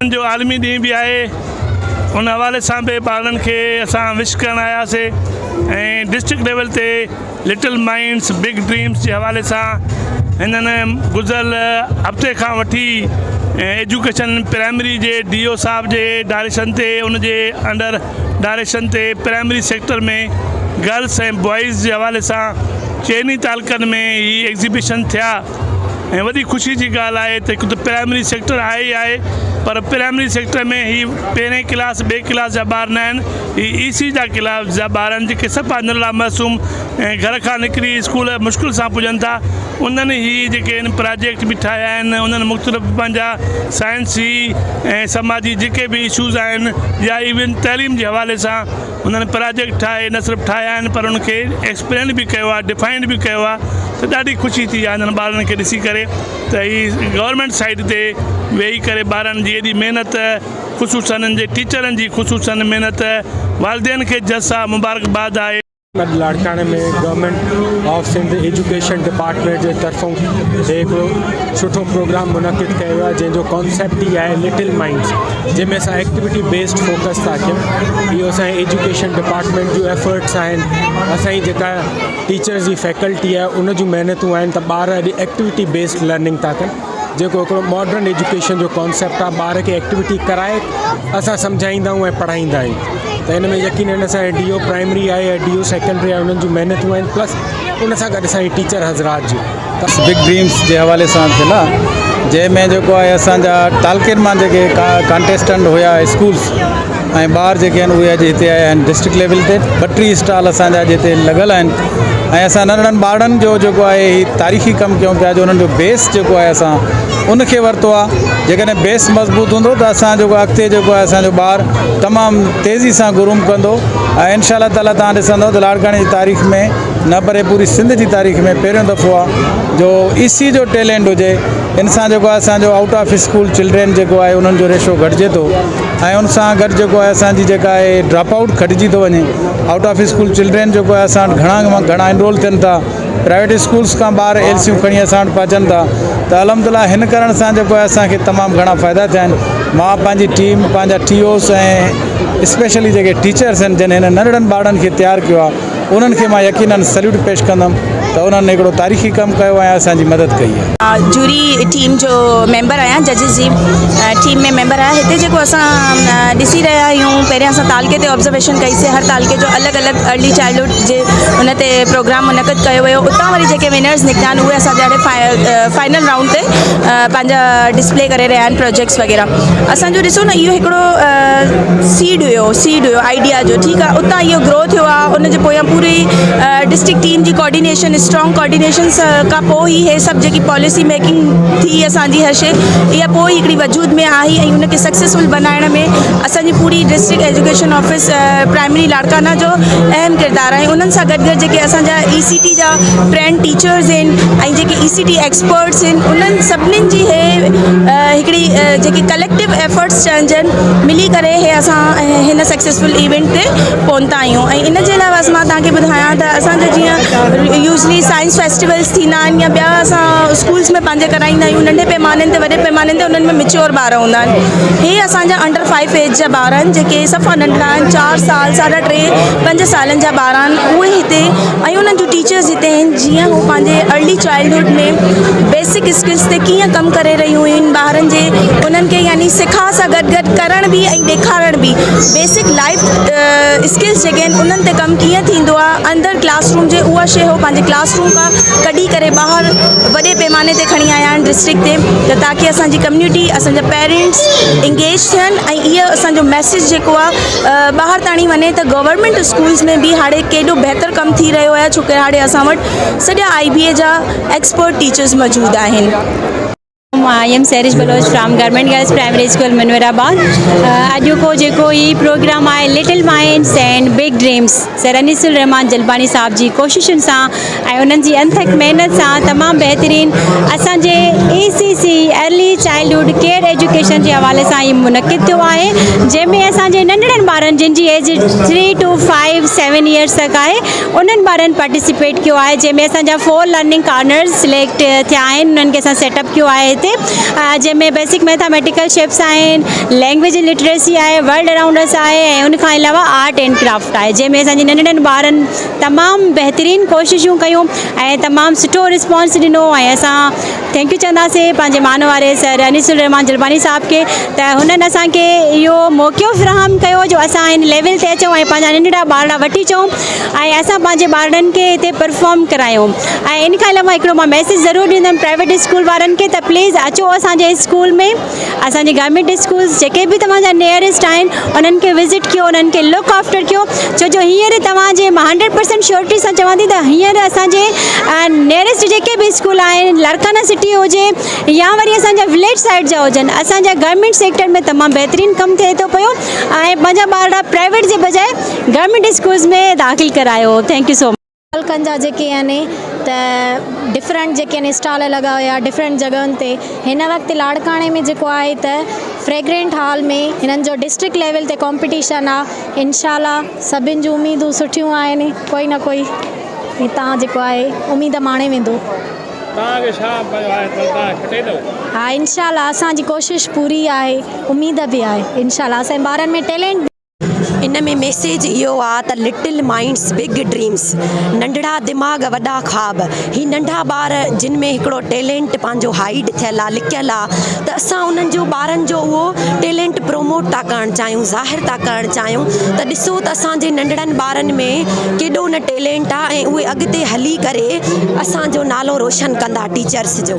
जो आलमी ॾींहुं भी आहे उन हवाले सां बि ॿारनि खे असां विश करण आयासीं ऐं डिस्ट्रिक्ट लेवल ते लिटिल माइंड्स बिग ड्रीम्स जे हवाले सां हिननि गुज़िरियल हफ़्ते खां वठी एजुकेशन प्राइमरी जे DO साहब जे डायरेक्शन ते उनजे अंडर डायरेक्शन ते प्राइमरी सेक्टर में गर्ल्स ऐं बॉइज़ जे हवाले सां चइनी तालुकनि में ही एग्ज़िबिशन थिया ऐं वॾी ख़ुशी जी ॻाल्हि आहे त हिकु त प्राइमरी सेक्टर आहे ई आहे पर प्राइमरी सेक्टर में ही पहिरें क्लास ॿिए क्लास जा ॿार न आहिनि ही EC जा क्लास जा ॿार आहिनि जेके सफ़ा नंढड़ा मासूम ऐं घर खां निकिरी स्कूल मुश्किल सां पुॼनि था उन्हनि ही जेके प्रोजेक्ट बि ठाहिया आहिनि उन्हनि मुख़्तलिफ़ पंहिंजा साइंसी ऐं समाजी जेके बि इशूज़ आहिनि या इवन तइलीम जे हवाले सां उन्हनि प्रोजेक्ट ठाहे न सिर्फ़ु ठाहिया आहिनि पर उनखे एक्सप्लेन बि कयो आहे डिफाइन बि कयो आहे त ॾाढी ख़ुशी थी आहे इन्हनि ॿारनि खे ॾिसी करे त ही गवर्नमेंट साइड ते वेही करे ॿारनि जी एॾी महिनत ख़ुशूसन हिननि जे टीचरनि जी ख़ुशूसन महिनत वालिदेन खे जज़ा मुबारकबाद आहे। लाड़काने में government of Sindh education department के तरफों एक सुठो प्रोग्राम मुनक़िद किया हुआ जैसे कॉन्सेप्ट ही है लिटिल माइंड्स जैमें अस एक्टिविटी बेस्ड फोकस था कयूं यो असां एजुकेशन डिपार्टमेंट जो एफर्ट्स हैं असां जेका टीचर्स की फैकल्टी है उन जो मेहनतूं हैं त ॿार अॼु एक्टिविटी बेस्ड लर्निंग था कनि जेको हिकिड़ो मॉडर्न एजुकेशन जो कॉन्सेप्ट आहे ॿार खे एक्टिविटी कराए असां सम्झाईंदा आहियूं ऐं पढ़ाईंदा आहियूं त हिन में यकीनन असांजे DO प्राइमरी आहे या DO सेकेंडरी आहे उन्हनि जूं महिनतूं आहिनि प्लस उन सां गॾु असांजी टीचर हज़रात जी बिग ड्रीम्स जे हवाले सां थियल आहे जंहिंमें जेको आहे असांजा तालुकनि मां जेके कंटेस्टेंट हुया स्कूल्स ऐं ॿार जेके आहिनि उहे अॼु हिते आया आहिनि डिस्ट्रिक्ट लेवल ते 32 स्टॉल असांजा जिते लॻल आहिनि ऐं असां नंढड़नि ॿारनि जो जेको आहे तारीख़ी कमु कयूं पिया जो उन्हनि जो बेस जेको आहे असां उनखे वरितो आहे जेकॾहिं बेस मज़बूत हूंदो त असां जेको अॻिते जेको आहे असांजो ॿार तमामु तेज़ी सां गुरूम कंदो ऐं इंशाअल्लाह ताला तव्हां ॾिसंदव त लाड़काने जी तारीख़ में न पर पूरी सिंध जी तारीख़ में पहिरियों दफ़ो आहे जो EC जो टैलेंट हुजे इन सां जेको आहे असांजो आउट ऑफ स्कूल चिल्ड्रेन जेको आहे उन्हनि जो रेशो घटिजे थो ऐं उन सां गॾु जेको आहे असांजी जेका आहे ड्रॉप आउट घटिजी थो वञे आउट ऑफ स्कूल चिल्ड्रेन जेको आहे असां वटि घणा एनरोल थियनि था प्राइवेट स्कूल्स खां ॿार LCयूं खणी असां वटि पहुचनि था त अलहमदिल्ला हिन करण सां जेको आहे असांखे तमामु घणा फ़ाइदा थिया आहिनि मां पंहिंजी टीम पंहिंजा TOs ऐं स्पेशली जेके टीचर्स आहिनि जिन हिन नंढड़नि ॿारनि खे तयारु कयो आहे उन्हनि खे मां यकीनन सल्यूट पेश कंदुमि त उन्हनि हिकिड़ो तारीख़ी कमु कयो ऐं असांजी मदद कई आहे। जूरी टीम जो मेंबर आहियां जजिस जी टीम में मेंबर आहियां हिते जेको असां ॾिसी रहिया आहियूं पहिरियां असां तालके ते ऑब्जर्वेशन कईसीं हर तालके जो अलॻि अलॻि अर्ली चाइल्डहुड जे उन ते प्रोग्राम मुनक़िद कयो वियो उतां वरी जेके विनर्स निकिता आहिनि उहे असां ॾाढे फाइनल राउंड ते पंहिंजा डिस्प्ले करे रहिया आहिनि प्रोजेक्ट्स वग़ैरह असांजो ॾिसो न इहो हिकिड़ो सीड हुयो आइडिया जो ठीकु आहे उतां इहो ग्रो थियो आहे उनजे पोयां पूरी डिस्ट्रिक्ट टीम जी कोऑर्डिनेशन स्ट्रॉन्ग कोऑर्डिनेशन खां पोइ ई हे सभु जेकी पॉलिसी मेकिंग थी असांजी हर शइ इहा पोइ ई हिकिड़ी वजूद में आई ऐं उनखे सक्सेसफुल बनाइण में असांजी पूरी district education office primary Larkana जो अहम किरदारु आहे उन्हनि सां गॾु गॾु जेके असांजा ECT जा ट्रेंड टीचर्स आहिनि ऐं जेके ECT एक्सपर्ट्स आहिनि उन्हनि सभिनीनि जी हिकिड़ी जेकी कलेक्टिव एफर्ट्स चइजनि मिली करे हे असां हिन सक्सेसफुल इवेंट ते पहुता आहियूं ऐं इन जे अलावा मां तव्हांखे ॿुधायां त असांजो जीअं यूजली साइंस फेस्टिवल्स थींदा आहिनि या ॿिया असां स्कूल्स में पंहिंजे कराईंदा आहियूं नंढे पैमाने ते वॾे पैमाने ते उन्हनि में मेच्योर ॿार हूंदा आहिनि हे असांजा अंडर 5 एज जा ॿार आहिनि जेके सफ़ा नंढड़ा आहिनि 4 साल 3.5 5 सालनि जा ॿार आहिनि उहे हिते ऐं उन्हनि जूं टीचर्स हिते आहिनि जीअं हू पंहिंजे अर्ली चाइल्डहुड में बेसिक स्किल्स ते कीअं कमु करे रहियूं आहिनि ॿारनि जे उन्हनि खे यानी सिखा सां गॾु गॾु करण बि ऐं ॾेखारण बि बेसिक लाइफ स्किल्स जेके आहिनि उन्हनि ते कमु कीअं थींदो आहे अंदरि क्लासरूम जे उहा शइ हो पंहिंजे क्लासरूम खां कढी करे ॿाहिरि वॾे पैमाने ते खणी आया आहिनि डिस्ट्रिक्ट ते त ताकी असांजी कम्यूनिटी असांजा पेरेंट्स इंगेज थियनि ऐं इहो असांजो मैसेज जेको आहे ॿाहिरि ताणी वञे त गवर्नमेंट स्कूल्स में बि हाणे केॾो बहितर कमु थी रहियो आहे छो की हाणे असां वटि सॼा IBA जा एक्सपर्ट टीचर्स मौजूदु आहिनि। I am Sairish Baloch from government girls primary school Manorabad. अॼु को जेको ई प्रोग्राम आहे little minds and big dreams sir Anisul Rahman Jalbani sahab जी कोशिशुनि सां ऐं उन्हनि जी अनथक महिनत सां तमामु बहितरीनु असांजे ECC early childhood care education जे हवाले सां ई मुनक़िद थियो आहे, जंहिंमें असांजे नंढड़नि ॿारनि जिन जी एज 3 to 5 7 ईयर्स तक आहे उन्हनि ॿारनि पार्टिसिपेट कयो आहे, जंहिंमें असांजा 4 लर्निंग कार्नर्स सिलेक्ट थिया आहिनि। उन्हनि खे असां सेटअप कयो आहे हिते, जंहिंमें बेसिक मैथमेटिकल शिफ्ट्स आहिनि, लैंग्वेज लिटरेसी आहे, वर्ल्ड अराउंडस आहे ऐं उनखां अलावा आर्ट एंड क्राफ्ट आहे, जंहिंमें असांजे नंढड़नि ॿारनि तमामु बहितरीनु कोशिशूं कयूं ऐं तमामु सुठो रिस्पॉन्स ॾिनो ऐं असां थैंक यू चवंदासीं पंहिंजे मान वारे सर अनीसुल रहमान जलबानी साहब खे त हुननि असांखे इहो मौक़ो फ़राहम कयो जो असां हिन लेवल ते अचूं ऐं पंहिंजा नंढड़ा ॿार वठी अचूं ऐं असां पंहिंजे ॿारनि खे हिते परफॉर्म करायूं। ऐं इन खां अलावा हिकिड़ो मां मैसेज ज़रूरु ॾींदमि प्राइवेट स्कूल वारनि खे त प्लीज़ अचो असांजे स्कूल में, असांजे गवर्नमेंट स्कूल्स जेके बि तव्हांजा नियरेस्ट आहिनि उन्हनि खे विज़िट कयो, उन्हनि खे लुक आफ्टर कयो, छो जो हींअर तव्हांजे मां 100% श्योरिटी सां चवां थी त हींअर असांजे नियरेस्ट जेके बि स्कूल आहिनि, लारकाना सिटी हुजे या वरी असांजा विलेज साइड जा हुजनि, असांजा गवर्नमेंट सेक्टर में तमामु बहितरीनु कमु थिए थो पियो ऐं पंहिंजा ॿार प्राइवेट जे बजाए गवर्नमेंट स्कूल्स में दाख़िल करायो। Thank you so much. हल्कनि जा जेके आहिनि त डिफरेंट जेके आहिनि स्टॉल लॻा हुया डिफरेंट जॻहियुनि ते, हिन वक़्तु लाड़काणे में जेको आहे त फ्रेग्रेंट हॉल में हिननि जो डिस्ट्रिक्ट लेवल ते कॉम्पिटिशन आहे। इंशाल्लाह सभिनि जूं उमीदूं सुठियूं आहिनि, कोई न कोई हितां जेको आहे उमीद माणे वेंदो। हा इंशाल्लाह असांजी कोशिशि पूरी आहे, उमीद बि आहे इंशाल्लाह असांजे ॿारनि में टैलेंट। इन में मैसेज इहो आहे त लिटिल माइंड्स बिग ड्रीम्स, नंढड़ा दिमाग़ वॾा ख़्वाब। ही नंढा ॿार जिन में हिकिड़ो टैलेंट पंहिंजो हाइड थियल आहे, लिकियल आहे, त असां उन्हनि जो ॿारनि जो उहो टैलेंट प्रोमोट था करणु चाहियूं, ज़ाहिर था करणु चाहियूं त ॾिसो त असांजे नंढड़नि ॿारनि में केॾो न टैलेंट आहे ऐं उहे अॻिते हली करे असांजो नालो रोशन कंदा टीचर्स जो।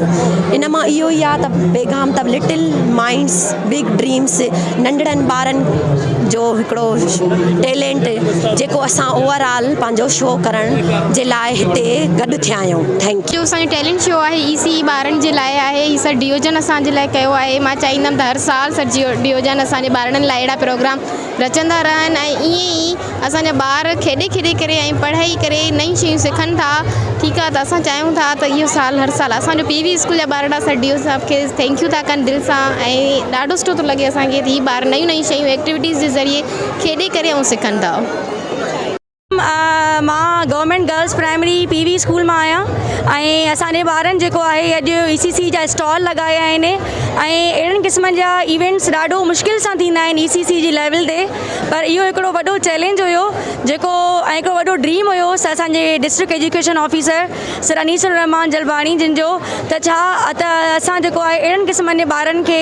इन मां इहो ई आहे त पैगाम त लिटिल माइंड्स बिग ड्रीम्स, नंढड़नि ॿारनि जो हिकिड़ो टैलेंट जेको असां ओवरऑल पंहिंजो शो करण जे लाइ हिते गॾु थिया आहियूं। Thank U. असांजो टैलेंट शो आहे EC ॿारनि जे लाइ आहे, ही सर डियोजन असांजे लाइ कयो आहे। मां चाहींदमि त हर साल सर डियोजन असांजे ॿारनि लाइ अहिड़ा प्रोग्राम रचंदा रहनि ऐं ईअं ई असांजा ॿार खेॾे खेॾे करे ऐं पढ़ाई करे नई शयूं सिखनि था। ठीकु आहे, त असां चाहियूं था त इहो साल हर साल असांजो PV स्कूल जा ॿार सर DO साहब खे थैंक यू था कनि दिलि सां ऐं ॾाढो सुठो थो लॻे असांखे ही ॿार नयूं नयूं शयूं एक्टिविटीज़ जे ज़रिए खेॾे करे ऐं सिखनि था। मां government girls primary PV school मां आहियां ऐं असांजे ॿारनि जेको आहे अॼु ECC जा स्टॉल लॻाया आहिनि ऐं अहिड़नि क़िस्मनि जा इवेंट्स ॾाढो मुश्किल सां थींदा आहिनि ECC जी लेवल ते, पर इहो हिकिड़ो वॾो चैलेंज हुयो जेको ऐं हिकिड़ो वॾो ड्रीम हुयो असांजे district education officer sir Anisul Rahman Jalbani जिन जो, त छा त असां जेको आहे अहिड़नि क़िस्मनि जे ॿारनि खे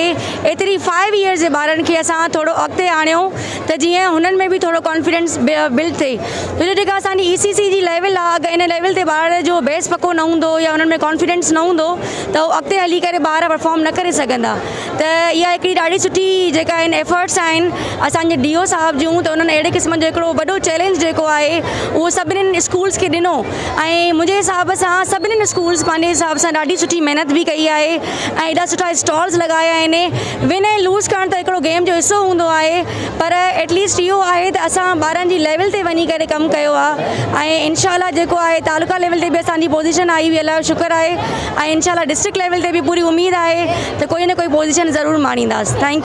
एतिरी 5 ईयर्स जे ॿारनि खे असां थोरो अॻिते आणियूं त जीअं हुननि में बि थोरो कॉन्फिडेंस बिल्ड थिए। छो जो जेका असांजी ECC जी लेवल आहे, अगरि इन लेवल ते ॿार जो बेस पको न हूंदो या उन्हनि में कॉन्फिडेंस न हूंदो त उहो अॻिते हली करे ॿार परफॉर्म न करे सघंदा। त इहा हिकिड़ी ॾाढी सुठी जेका आहिनि एफर्ट्स आहिनि असांजे DO साहब जूं, त उन्हनि अहिड़े क़िस्म जो हिकिड़ो वॾो चैलेंज जेको आहे उहो सभिनीनि स्कूल्स खे ॾिनो ऐं मुंहिंजे हिसाब सां सभिनीनि स्कूल्स पंहिंजे हिसाब सां ॾाढी सुठी महिनत बि कई आहे ऐं एॾा सुठा स्टॉल्स लॻाया आहिनि। विन ऐं लूज़ करणु त हिकिड़ो गेम जो हिसो हूंदो आहे, पर एटलीस्ट इहो आहे त असां ॿारनि जी लेवल ते वञी करे कमु कयो आहे ऐं इंशाल्लाह जेको आहे तालुका लेवल ते बि असांजी पोजीशन आई हुई, अलाह जो शुक्र आहे ऐं इंशाल्लाह डिस्ट्रिक्ट लेवल ते बि पूरी उमेद आहे त कोई न कोई पोजीशन ज़रूरु माणींदासीं। थैंक